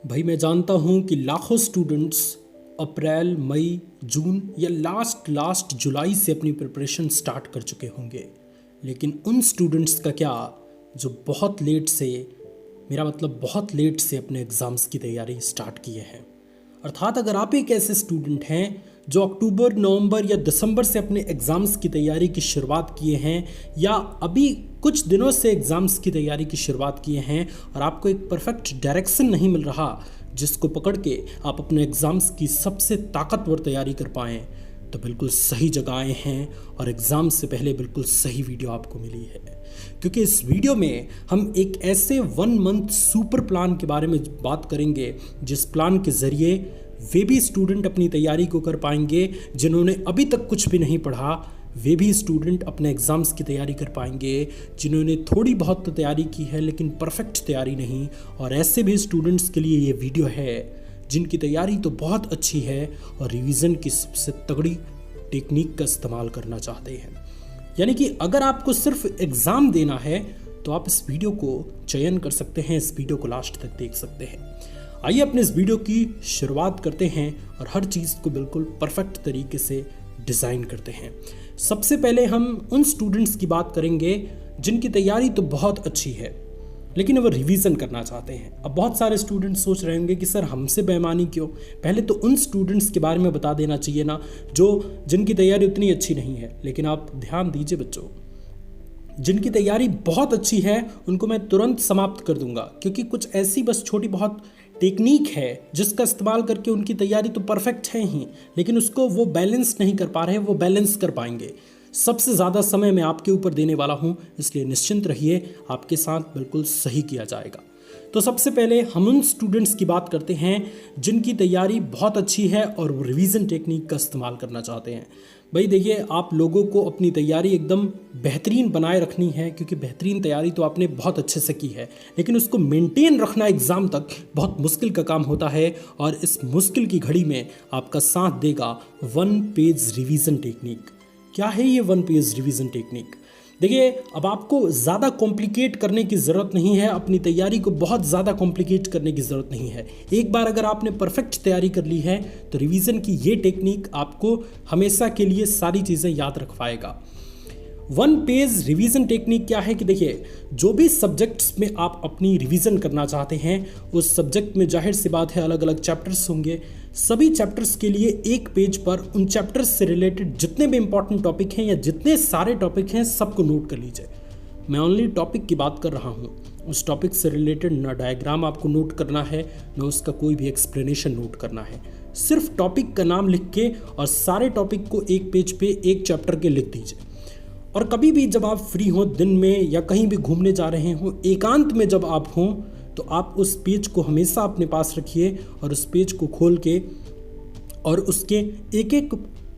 भाई मैं जानता हूँ कि लाखों स्टूडेंट्स अप्रैल, मई, जून या लास्ट जुलाई से अपनी प्रिपरेशन स्टार्ट कर चुके होंगे। लेकिन उन स्टूडेंट्स का क्या जो बहुत लेट से, मेरा मतलब बहुत लेट से अपने एग्ज़ाम्स की तैयारी स्टार्ट किए हैं। अर्थात अगर आप एक ऐसे स्टूडेंट हैं जो अक्टूबर, नवंबर या दिसंबर से अपने एग्ज़ाम्स की तैयारी की शुरुआत किए हैं या अभी कुछ दिनों से एग्ज़ाम्स की तैयारी की शुरुआत किए हैं और आपको एक परफेक्ट डायरेक्शन नहीं मिल रहा जिसको पकड़ के आप अपने एग्ज़ाम्स की सबसे ताकतवर तैयारी कर पाएँ, तो बिल्कुल सही जगह आए हैं और एग्ज़ाम से पहले बिल्कुल सही वीडियो आपको मिली है। क्योंकि इस वीडियो में हम एक ऐसे 1 मंथ सुपर प्लान के बारे में बात करेंगे जिस प्लान के ज़रिए वे भी स्टूडेंट अपनी तैयारी को कर पाएंगे जिन्होंने अभी तक कुछ भी नहीं पढ़ा, वे भी स्टूडेंट अपने एग्ज़ाम्स की तैयारी कर पाएंगे जिन्होंने थोड़ी बहुत तो तैयारी की है लेकिन परफेक्ट तैयारी नहीं। और ऐसे भी स्टूडेंट्स के लिए ये वीडियो है जिनकी तैयारी तो बहुत अच्छी है और रिवीजन की सबसे तगड़ी टेक्निक का इस्तेमाल करना चाहते हैं। यानी कि अगर आपको सिर्फ एग्ज़ाम देना है तो आप इस वीडियो को चयन कर सकते हैं, इस वीडियो को लास्ट तक देख सकते हैं। आइए अपने इस वीडियो की शुरुआत करते हैं और हर चीज़ को बिल्कुल परफेक्ट तरीके से डिज़ाइन करते हैं। सबसे पहले हम उन स्टूडेंट्स की बात करेंगे जिनकी तैयारी तो बहुत अच्छी है लेकिन वो रिवीजन करना चाहते हैं। अब बहुत सारे स्टूडेंट्स सोच रहे होंगे कि सर हमसे बेईमानी क्यों। पहले तो उन स्टूडेंट्स के बारे में बता देना चाहिए ना जिनकी तैयारी उतनी अच्छी नहीं है। लेकिन आप ध्यान दीजिए बच्चों, जिनकी तैयारी बहुत अच्छी है उनको मैं तुरंत समाप्त कर दूंगा, क्योंकि कुछ ऐसी बस छोटी बहुत टेक्निक है जिसका इस्तेमाल करके उनकी तैयारी तो परफेक्ट है ही लेकिन उसको वो बैलेंस नहीं कर पा रहे, वो बैलेंस कर पाएंगे। सबसे ज़्यादा समय मैं आपके ऊपर देने वाला हूँ, इसलिए निश्चिंत रहिए, आपके साथ बिल्कुल सही किया जाएगा। तो सबसे पहले हम उन स्टूडेंट्स की बात करते हैं जिनकी तैयारी बहुत अच्छी है और वो रिवीजन टेक्निक का इस्तेमाल करना चाहते हैं। भाई देखिए, आप लोगों को अपनी तैयारी एकदम बेहतरीन बनाए रखनी है, क्योंकि बेहतरीन तैयारी तो आपने बहुत अच्छे से की है लेकिन उसको मेंटेन रखना एग्ज़ाम तक बहुत मुश्किल का काम होता है। और इस मुश्किल की घड़ी में आपका साथ देगा 1 पेज रिवीजन टेक्निक। क्या है ये 1 पेज रिवीजन टेक्निक? देखिए, अब आपको ज़्यादा कॉम्प्लिकेट करने की ज़रूरत नहीं है, अपनी तैयारी को बहुत ज़्यादा कॉम्प्लिकेट करने की ज़रूरत नहीं है। एक बार अगर आपने परफेक्ट तैयारी कर ली है तो रिवीजन की ये टेक्निक आपको हमेशा के लिए सारी चीज़ें याद रखवाएगा। 1 पेज रिवीजन टेक्निक क्या है कि देखिए, जो भी सब्जेक्ट्स में आप अपनी रिवीजन करना चाहते हैं उस सब्जेक्ट में जाहिर सी बात है अलग अलग चैप्टर्स होंगे। सभी चैप्टर्स के लिए एक पेज पर उन चैप्टर्स से रिलेटेड जितने भी इंपॉर्टेंट टॉपिक हैं या जितने सारे टॉपिक हैं सबको नोट कर लीजिए। मैं ओनली टॉपिक की बात कर रहा हूँ, उस टॉपिक से रिलेटेड ना डायग्राम आपको नोट करना है ना उसका कोई भी एक्सप्लेनेशन नोट करना है। सिर्फ टॉपिक का नाम लिख के और सारे टॉपिक को एक पेज पे एक चैप्टर के लिख दीजिए। और कभी भी जब आप फ्री हों, दिन में या कहीं भी घूमने जा रहे हों, एकांत में जब आप हों, तो आप उस पेज को हमेशा अपने पास रखिए और उस पेज को खोल के और उसके एक एक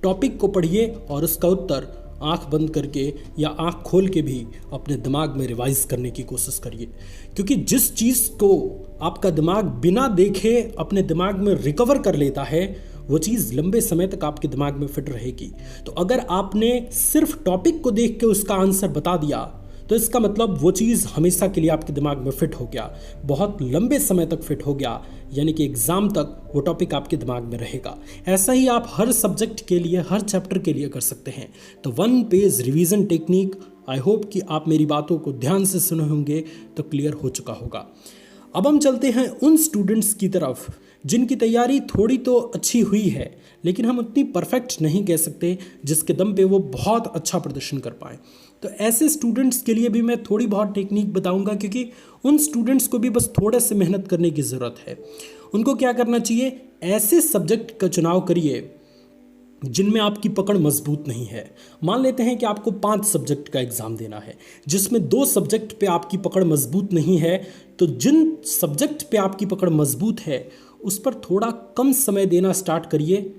टॉपिक को पढ़िए और उसका उत्तर आंख बंद करके या आंख खोल के भी अपने दिमाग में रिवाइज करने की कोशिश करिए। क्योंकि जिस चीज़ को आपका दिमाग बिना देखे अपने दिमाग में रिकवर कर लेता है वो चीज़ लंबे समय तक आपके दिमाग में फिट रहेगी। तो अगर आपने सिर्फ टॉपिक को देख के उसका आंसर बता दिया तो इसका मतलब वो चीज़ हमेशा के लिए आपके दिमाग में फिट हो गया, बहुत लंबे समय तक फिट हो गया, यानी कि एग्ज़ाम तक वो टॉपिक आपके दिमाग में रहेगा। ऐसा ही आप हर सब्जेक्ट के लिए, हर चैप्टर के लिए कर सकते हैं। तो 1 page revision technique, I hope कि आप मेरी बातों को ध्यान से सुने होंगे तो क्लियर हो चुका होगा। अब हम चलते हैं उन स्टूडेंट्स की तरफ जिनकी तैयारी थोड़ी तो अच्छी हुई है लेकिन हम उतनी परफेक्ट नहीं कह सकते जिसके दम पे वो बहुत अच्छा प्रदर्शन कर पाएँ। तो ऐसे स्टूडेंट्स के लिए भी मैं थोड़ी बहुत टेक्निक बताऊंगा, क्योंकि उन स्टूडेंट्स को भी बस थोड़े से मेहनत करने की ज़रूरत है। उनको क्या करना चाहिए, ऐसे सब्जेक्ट का चुनाव करिए जिनमें आपकी पकड़ मजबूत नहीं है। मान लेते हैं कि आपको 5 सब्जेक्ट का एग्ज़ाम देना है जिसमें 2 सब्जेक्ट पे आपकी पकड़ मजबूत नहीं है, तो जिन सब्जेक्ट पे आपकी पकड़ मजबूत है उस पर थोड़ा कम समय देना स्टार्ट करिए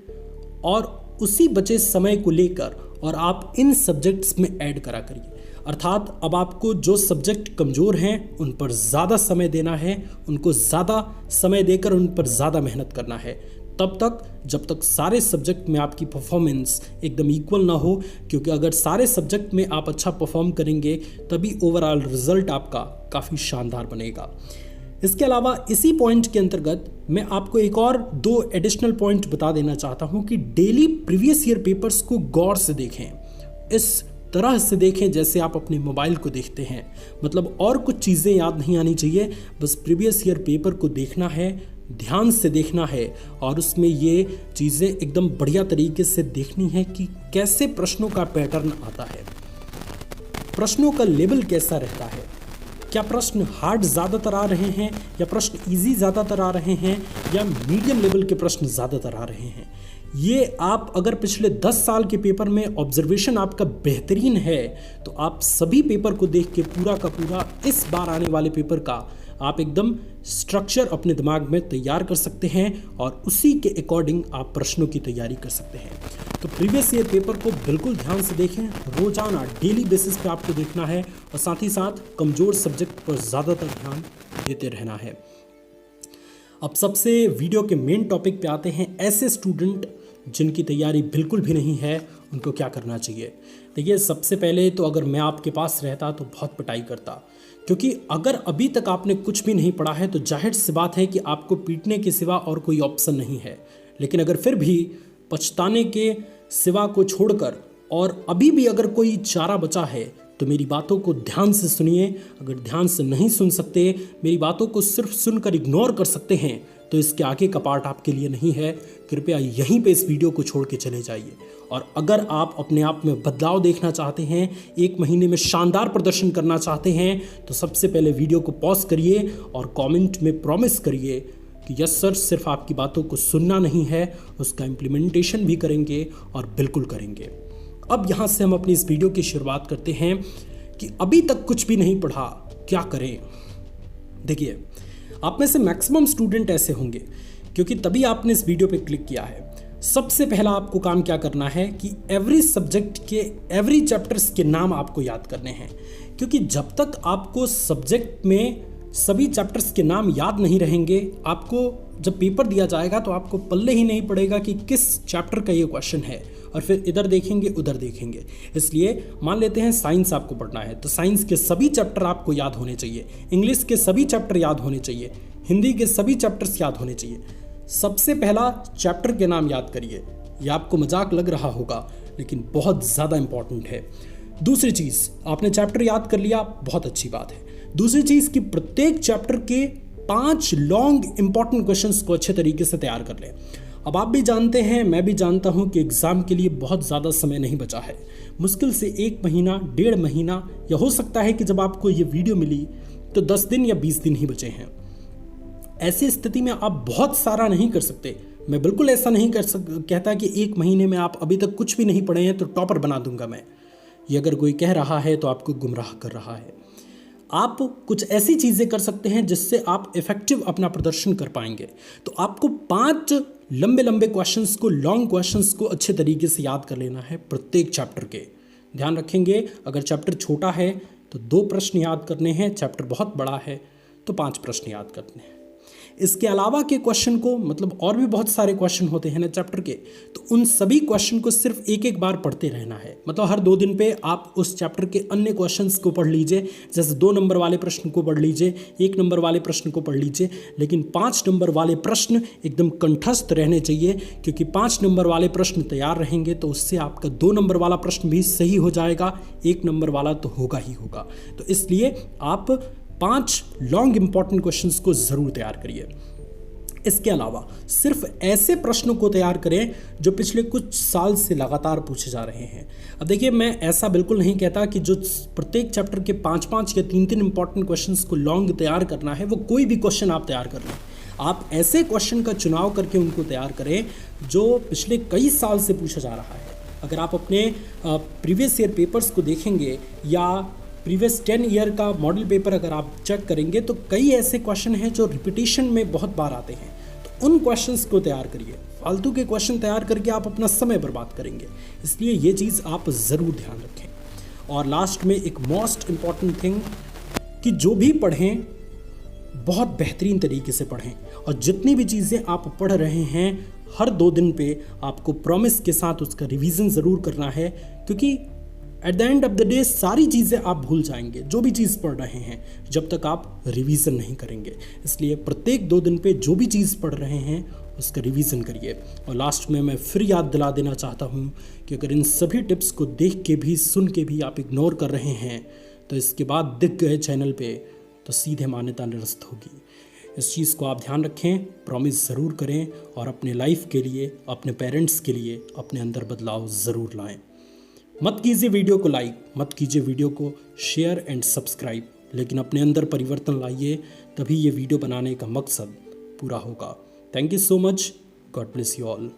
और उसी बचे समय को लेकर और आप इन सब्जेक्ट्स में ऐड करा करिए। अर्थात अब आपको जो सब्जेक्ट कमज़ोर हैं उन पर ज़्यादा समय देना है, उनको ज़्यादा समय देकर उन पर ज़्यादा मेहनत करना है, तब तक जब तक सारे सब्जेक्ट में आपकी परफॉर्मेंस एकदम इक्वल ना हो। क्योंकि अगर सारे सब्जेक्ट में आप अच्छा परफॉर्म करेंगे तभी ओवरऑल रिजल्ट आपका काफ़ी शानदार बनेगा। इसके अलावा इसी पॉइंट के अंतर्गत मैं आपको एक और 2 एडिशनल पॉइंट बता देना चाहता हूं कि डेली प्रीवियस ईयर पेपर्स को गौर से देखें, इस तरह से देखें जैसे आप अपने मोबाइल को देखते हैं। मतलब और कुछ चीज़ें याद नहीं आनी चाहिए, बस प्रीवियस ईयर पेपर को देखना है, ध्यान से देखना है और उसमें ये चीज़ें एकदम बढ़िया तरीके से देखनी है कि कैसे प्रश्नों का पैटर्न आता है, प्रश्नों का लेवल कैसा रहता है, क्या प्रश्न हार्ड ज़्यादातर आ रहे हैं या प्रश्न इजी ज़्यादातर आ रहे हैं या मीडियम लेवल के प्रश्न ज़्यादातर आ रहे हैं। ये आप अगर पिछले 10 साल के पेपर में ऑब्जर्वेशन आपका बेहतरीन है तो आप सभी पेपर को देख के पूरा का पूरा इस बार आने वाले पेपर का आप एकदम स्ट्रक्चर अपने दिमाग में तैयार कर सकते हैं और उसी के अकॉर्डिंग आप प्रश्नों की तैयारी कर सकते हैं। तो प्रीवियस ईयर पेपर को बिल्कुल ध्यान से देखें, रोजाना डेली बेसिस पे आपको देखना है और साथ ही साथ कमज़ोर सब्जेक्ट पर ज़्यादातर ध्यान देते रहना है। अब सबसे वीडियो के मेन टॉपिक पे आते हैं, ऐसे स्टूडेंट जिनकी तैयारी बिल्कुल भी नहीं है उनको क्या करना चाहिए। देखिए, सबसे पहले तो अगर मैं आपके पास रहता तो बहुत पिटाई करता, क्योंकि अगर अभी तक आपने कुछ भी नहीं पढ़ा है तो जाहिर सी बात है कि आपको पीटने के सिवा और कोई ऑप्शन नहीं है। लेकिन अगर फिर भी पछताने के सिवा को छोड़कर और अभी भी अगर कोई चारा बचा है तो मेरी बातों को ध्यान से सुनिए। अगर ध्यान से नहीं सुन सकते, मेरी बातों को सिर्फ सुनकर इग्नोर कर सकते हैं तो इसके आगे का पार्ट आपके लिए नहीं है। कृपया यहीं पे इस वीडियो को छोड़ के चले जाइए। और अगर आप अपने आप में बदलाव देखना चाहते हैं, 1 महीने में शानदार प्रदर्शन करना चाहते हैं, तो सबसे पहले वीडियो को पॉज करिए और कमेंट में प्रॉमिस करिए कि यस सर, सिर्फ आपकी बातों को सुनना नहीं है, उसका इम्प्लीमेंटेशन भी करेंगे और बिल्कुल करेंगे। अब यहाँ से हम अपनी इस वीडियो की शुरुआत करते हैं कि अभी तक कुछ भी नहीं पढ़ा, क्या करें। देखिए, आप में से मैक्सिमम स्टूडेंट ऐसे होंगे क्योंकि तभी आपने इस वीडियो पे क्लिक किया है। सबसे पहला आपको काम क्या करना है कि एवरी सब्जेक्ट के एवरी चैप्टर्स के नाम आपको याद करने हैं, क्योंकि जब तक आपको सब्जेक्ट में सभी चैप्टर्स के नाम याद नहीं रहेंगे, आपको जब पेपर दिया जाएगा तो आपको पल्ले ही नहीं पड़ेगा कि किस चैप्टर का ये क्वेश्चन है, और फिर इधर देखेंगे उधर देखेंगे। इसलिए मान लेते हैं साइंस आपको पढ़ना है तो साइंस के सभी चैप्टर आपको याद होने चाहिए, इंग्लिश के सभी चैप्टर याद होने चाहिए, हिंदी के सभी चैप्टर्स याद होने चाहिए। सबसे पहला चैप्टर के नाम याद करिए। यह आपको मजाक लग रहा होगा लेकिन बहुत ज़्यादा इंपॉर्टेंट है। दूसरी चीज़, आपने चैप्टर याद कर लिया, बहुत अच्छी बात है। दूसरी चीज़ कि प्रत्येक चैप्टर के 5 लॉन्ग इंपॉर्टेंट क्वेश्चंस को अच्छे तरीके से तैयार कर लें। अब आप भी जानते हैं, मैं भी जानता हूं कि एग्ज़ाम के लिए बहुत ज़्यादा समय नहीं बचा है। मुश्किल से 1 महीना, 1.5 महीना, या हो सकता है कि जब आपको ये वीडियो मिली तो 10 दिन या 20 दिन ही बचे हैं। ऐसी स्थिति में आप बहुत सारा नहीं कर सकते। मैं बिल्कुल ऐसा नहीं कहता कि 1 महीने में आप अभी तक कुछ भी नहीं पढ़े हैं तो टॉपर बना दूंगा मैं। ये अगर कोई कह रहा है तो आपको गुमराह कर रहा है। आप कुछ ऐसी चीज़ें कर सकते हैं जिससे आप इफेक्टिव अपना प्रदर्शन कर पाएंगे। तो आपको 5 लंबे लंबे क्वेश्चंस को, लॉन्ग क्वेश्चंस को अच्छे तरीके से याद कर लेना है प्रत्येक चैप्टर के। ध्यान रखेंगे, अगर चैप्टर छोटा है तो 2 प्रश्न याद करने हैं, चैप्टर बहुत बड़ा है तो 5 प्रश्न याद करने हैं। इसके अलावा के क्वेश्चन को, मतलब और भी बहुत सारे क्वेश्चन होते हैं ना चैप्टर के, तो उन सभी क्वेश्चन को सिर्फ एक बार पढ़ते रहना है। मतलब हर 2 दिन पे आप उस चैप्टर के अन्य क्वेश्चंस को पढ़ लीजिए। जैसे 2 नंबर वाले प्रश्न को पढ़ लीजिए, 1 नंबर वाले प्रश्न को पढ़ लीजिए, लेकिन 5 नंबर वाले प्रश्न एकदम कंठस्थ रहने चाहिए, क्योंकि 5 नंबर वाले प्रश्न तैयार रहेंगे तो उससे आपका 2 नंबर वाला प्रश्न भी सही हो जाएगा, 1 नंबर वाला तो होगा ही होगा। तो इसलिए आप 5 लॉन्ग इंपॉर्टेंट क्वेश्चंस को जरूर तैयार करिए। इसके अलावा सिर्फ ऐसे प्रश्नों को तैयार करें जो पिछले कुछ साल से लगातार पूछे जा रहे हैं। अब देखिए, मैं ऐसा बिल्कुल नहीं कहता कि जो प्रत्येक चैप्टर के 5-5 या 3-3 इंपॉर्टेंट क्वेश्चंस को लॉन्ग तैयार करना है, वो कोई भी क्वेश्चन आप तैयार कर लें। आप ऐसे क्वेश्चन का चुनाव करके उनको तैयार करें जो पिछले कई साल से पूछा जा रहा है। अगर आप अपने प्रीवियस ईयर पेपर्स को देखेंगे या प्रीवियस 10 ईयर का मॉडल पेपर अगर आप चेक करेंगे तो कई ऐसे क्वेश्चन हैं जो रिपीटिशन में बहुत बार आते हैं। तो उन क्वेश्चंस को तैयार करिए। फालतू के क्वेश्चन तैयार करके आप अपना समय बर्बाद करेंगे, इसलिए ये चीज़ आप ज़रूर ध्यान रखें। और लास्ट में एक मोस्ट इम्पॉर्टेंट थिंग कि जो भी पढ़ें बहुत बेहतरीन तरीके से पढ़ें, और जितनी भी चीज़ें आप पढ़ रहे हैं हर 2 दिन पे आपको प्रॉमिस के साथ उसका रिवीजन ज़रूर करना है, क्योंकि at the end of the day सारी चीज़ें आप भूल जाएंगे, जो भी चीज़ पढ़ रहे हैं, जब तक आप रिवीजन नहीं करेंगे। इसलिए प्रत्येक 2 दिन पे जो भी चीज़ पढ़ रहे हैं उसका रिवीजन करिए। और लास्ट में मैं फिर याद दिला देना चाहता हूँ कि अगर इन सभी टिप्स को देख के भी सुन के भी आप इग्नोर कर रहे हैं तो इसके बाद दिख गए चैनल पे तो सीधे मान्यता निरस्त होगी। इस चीज़ को आप ध्यान रखें, प्रॉमिस ज़रूर करें और अपने लाइफ के लिए, अपने पेरेंट्स के लिए अपने अंदर बदलाव ज़रूर लाएं। मत कीजिए वीडियो को लाइक, मत कीजिए वीडियो को शेयर एंड सब्सक्राइब, लेकिन अपने अंदर परिवर्तन लाइए, तभी ये वीडियो बनाने का मकसद पूरा होगा। Thank you so much. God bless you all.